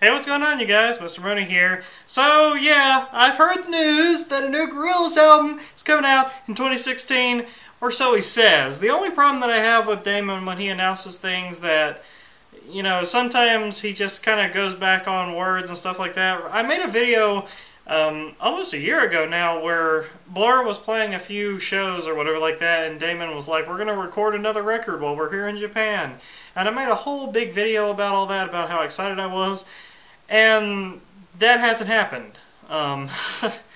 Hey, what's going on, you guys? Mr. Mooney here. So, yeah, I've heard the news that a new Gorillaz album is coming out in 2016, or so he says. The only problem that I have with Damon when he announces things that, you know, sometimes he just kind of goes back on words and stuff like that. I made a video almost a year ago now where Blur was playing a few shows or whatever like that, and Damon was like, we're going to record another record while we're here in Japan. And I made a whole big video about all that, about how excited I was. And that hasn't happened.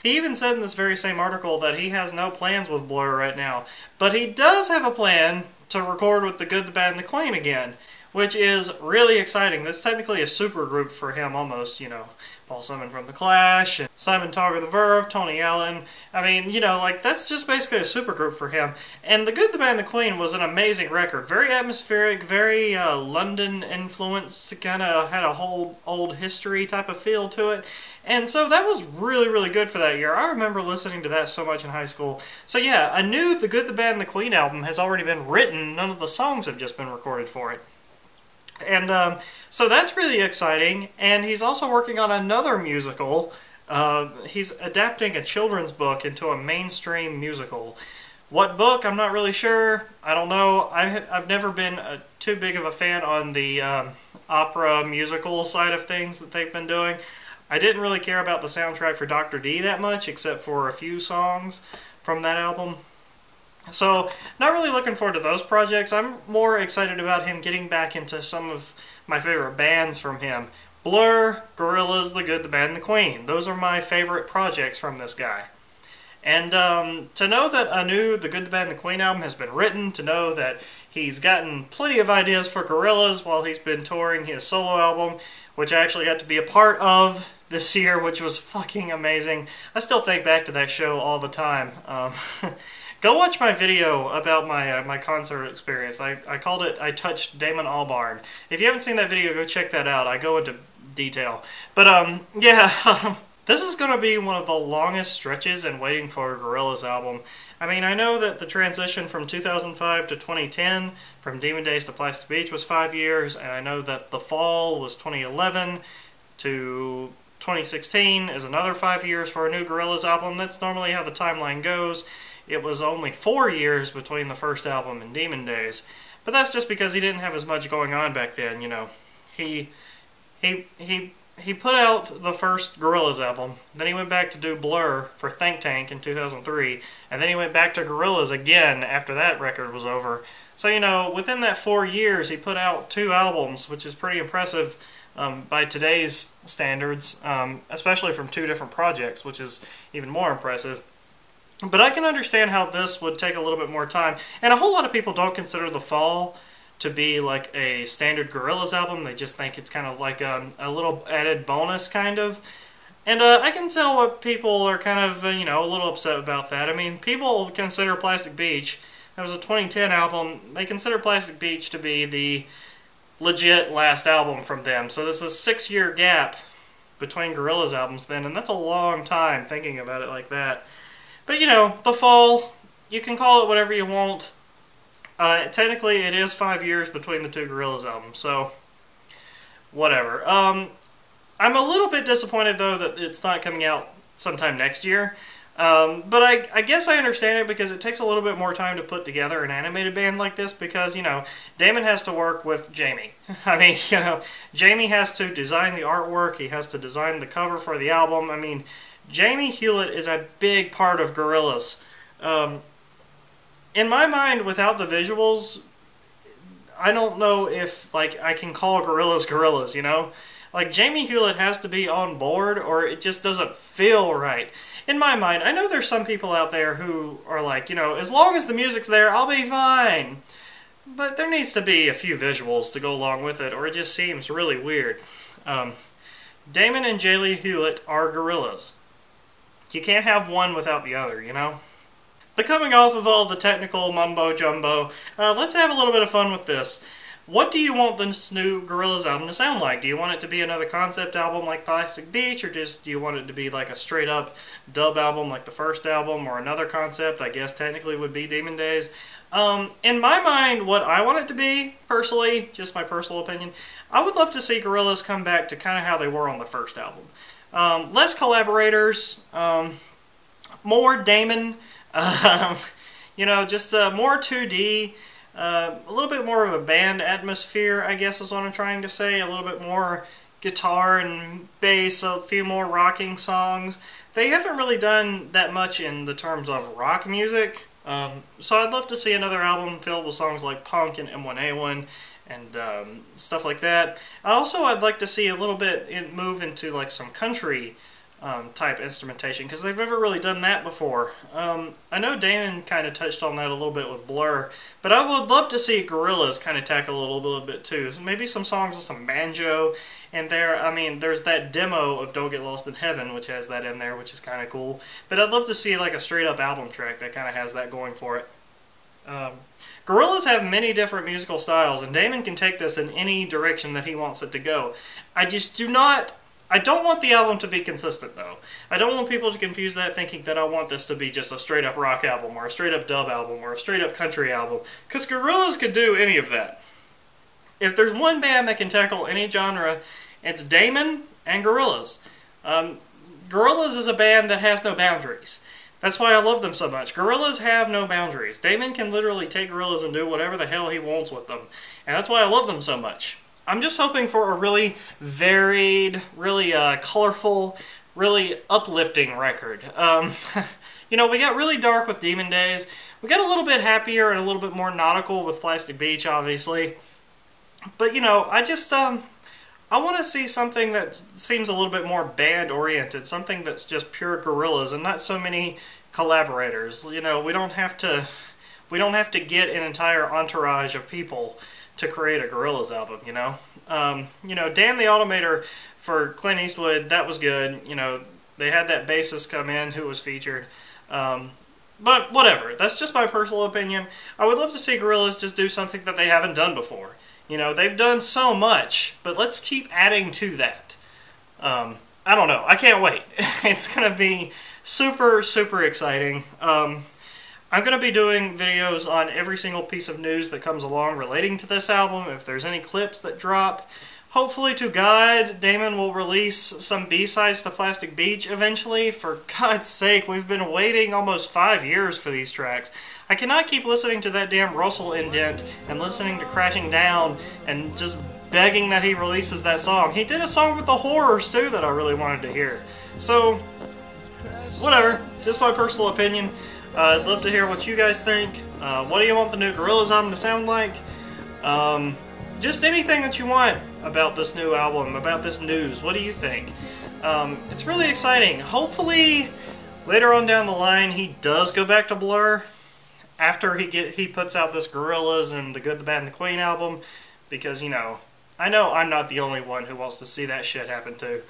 He even said in this very same article that he has no plans with Blur right now. But he does have a plan to record with The Good, the Bad, and the Queen again, which is really exciting. That's technically a super group for him almost, you know. Paul Simon from The Clash, and Simon Togger the Verve, Tony Allen. I mean, you know, like, that's just basically a super group for him. And The Good, the Bad, and the Queen was an amazing record. Very atmospheric, very London influenced, kind of had a whole old history type of feel to it. And so that was really, really good for that year. I remember listening to that so much in high school. So yeah, a new The Good, the Bad, and the Queen album has already been written. None of the songs have just been recorded for it. And so that's really exciting, and he's also working on another musical. He's adapting a children's book into a mainstream musical. What book? I'm not really sure. I don't know. I've never been too big of a fan on the opera musical side of things that they've been doing. I didn't really care about the soundtrack for Dr. D that much, except for a few songs from that album. So, not really looking forward to those projects. I'm more excited about him getting back into some of my favorite bands from him. Blur, Gorillaz, The Good, the Bad, and the Queen. Those are my favorite projects from this guy. And to know that a new The Good, the Bad, and the Queen album has been written, to know that he's gotten plenty of ideas for Gorillaz while he's been touring his solo album, which I actually got to be a part of this year, which was fucking amazing. I still think back to that show all the time. Go watch my video about my concert experience. I called it I Touched Damon Albarn. If you haven't seen that video, go check that out. I go into detail. But yeah, this is going to be one of the longest stretches in waiting for a Gorillaz album. I mean, I know that the transition from 2005 to 2010, from Demon Days to Plastic Beach, was 5 years, and I know that The Fall was 2011 to 2016 is another 5 years for a new Gorillaz album. That's normally how the timeline goes. It was only 4 years between the first album and Demon Days. But that's just because he didn't have as much going on back then, you know. He put out the first Gorillaz album, then he went back to do Blur for Think Tank in 2003, and then he went back to Gorillaz again after that record was over. So, you know, within that 4 years, he put out 2 albums, which is pretty impressive by today's standards, especially from 2 different projects, which is even more impressive. But I can understand how this would take a little bit more time. And a whole lot of people don't consider The Fall to be like a standard Gorillaz album. They just think it's kind of like a little added bonus, kind of. And I can tell what people are kind of, you know, a little upset about that. I mean, people consider Plastic Beach, that was a 2010 album, they consider Plastic Beach to be the legit last album from them. So there's a 6-year gap between Gorillaz albums then, and that's a long time thinking about it like that. But, you know, The Fall, you can call it whatever you want. Technically, it is 5 years between the 2 Gorillaz albums, so whatever. I'm a little bit disappointed, though, that it's not coming out sometime next year. But I guess I understand it because it takes a little bit more time to put together an animated band like this because, you know, Damon has to work with Jamie. I mean, you know, Jamie has to design the artwork, he has to design the cover for the album. I mean, Jamie Hewlett is a big part of Gorillaz. In my mind, without the visuals, I don't know if, like, I can call Gorillaz, you know? Like, Jamie Hewlett has to be on board or it just doesn't feel right. In my mind, I know there's some people out there who are like, you know, as long as the music's there, I'll be fine. But there needs to be a few visuals to go along with it or it just seems really weird. Damon and Jamie Hewlett are Gorillaz. You can't have one without the other, you know? But coming off of all the technical mumbo-jumbo, let's have a little bit of fun with this. What do you want this new Gorillaz album to sound like? Do you want it to be another concept album like Plastic Beach, or just do you want it to be like a straight-up dub album like the first album, or another concept, I guess technically would be Demon Days? In my mind, what I want it to be, personally, just my personal opinion, I would love to see Gorillaz come back to kind of how they were on the first album. Less collaborators, more Damon, you know, just more 2D, a little bit more of a band atmosphere, I guess is what I'm trying to say. A little bit more guitar and bass, a few more rocking songs. They haven't really done that much in the terms of rock music. So I'd love to see another album filled with songs like Punk and M1A1 and stuff like that. Also, I'd like to see a little bit move into like some country type instrumentation, because they've never really done that before. I know Damon kind of touched on that a little bit with Blur, but I would love to see Gorillaz kind of tackle a little bit too. So maybe some songs with some banjo in there. I mean, there's that demo of Don't Get Lost in Heaven, which has that in there, which is kind of cool. But I'd love to see like a straight up album track that kind of has that going for it. Gorillaz have many different musical styles, and Damon can take this in any direction that he wants it to go. I don't want the album to be consistent, though. I don't want people to confuse that thinking that I want this to be just a straight-up rock album, or a straight-up dub album, or a straight-up country album, because Gorillaz could do any of that. If there's one band that can tackle any genre, it's Damon and Gorillaz. Gorillaz is a band that has no boundaries. That's why I love them so much. Gorillaz have no boundaries. Damon can literally take Gorillaz and do whatever the hell he wants with them, and that's why I love them so much. I'm just hoping for a really varied, really colorful, really uplifting record. You know, we got really dark with Demon Days. We got a little bit happier and a little bit more nautical with Plastic Beach, obviously. But, you know, I just, I want to see something that seems a little bit more band-oriented, something that's just pure Gorillaz and not so many collaborators. You know, we don't have to get an entire entourage of people to create a Gorillaz album, you know? You know, Dan the Automator for Clint Eastwood, that was good. You know, they had that bassist come in who was featured. But whatever, that's just my personal opinion. I would love to see Gorillaz just do something that they haven't done before. You know, they've done so much, but let's keep adding to that. I don't know, I can't wait. It's gonna be super, super exciting. I'm going to be doing videos on every single piece of news that comes along relating to this album, if there's any clips that drop. Hopefully, to God, Damon will release some B-sides to Plastic Beach eventually. For God's sake, we've been waiting almost 5 years for these tracks. I cannot keep listening to that damn Russell indent and listening to Crashing Down and just begging that he releases that song. He did a song with the Horrors, too, that I really wanted to hear. So, whatever. Just my personal opinion. I'd love to hear what you guys think. What do you want the new Gorillaz album to sound like? Just anything that you want about this new album, about this news. What do you think? It's really exciting. Hopefully, later on down the line, he does go back to Blur after he puts out this Gorillaz and the Good, the Bad, and the Queen album, because, you know, I know I'm not the only one who wants to see that shit happen too.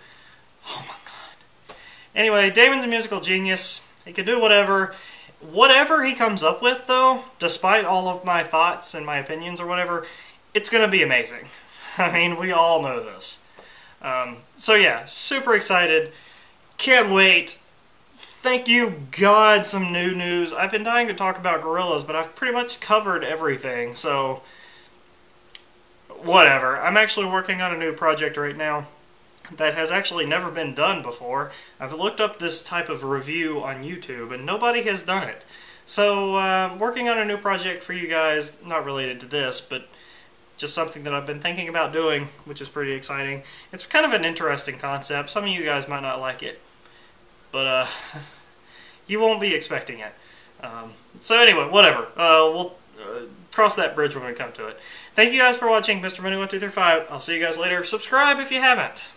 Oh my god. Anyway, Damon's a musical genius. He can do whatever. Whatever he comes up with, though, despite all of my thoughts and my opinions or whatever, it's going to be amazing. I mean, we all know this. So yeah, super excited. Can't wait. Thank you, God, some new news. I've been dying to talk about Gorillaz, but I've pretty much covered everything, so whatever. I'm actually working on a new project right now that has actually never been done before. I've looked up this type of review on YouTube, and nobody has done it. So, working on a new project for you guys, not related to this, but just something that I've been thinking about doing, which is pretty exciting. It's kind of an interesting concept. Some of you guys might not like it, but you won't be expecting it. So anyway, whatever. We'll cross that bridge when we come to it. Thank you guys for watching, Mr. Money 1 2 3 5. I'll see you guys later. Subscribe if you haven't.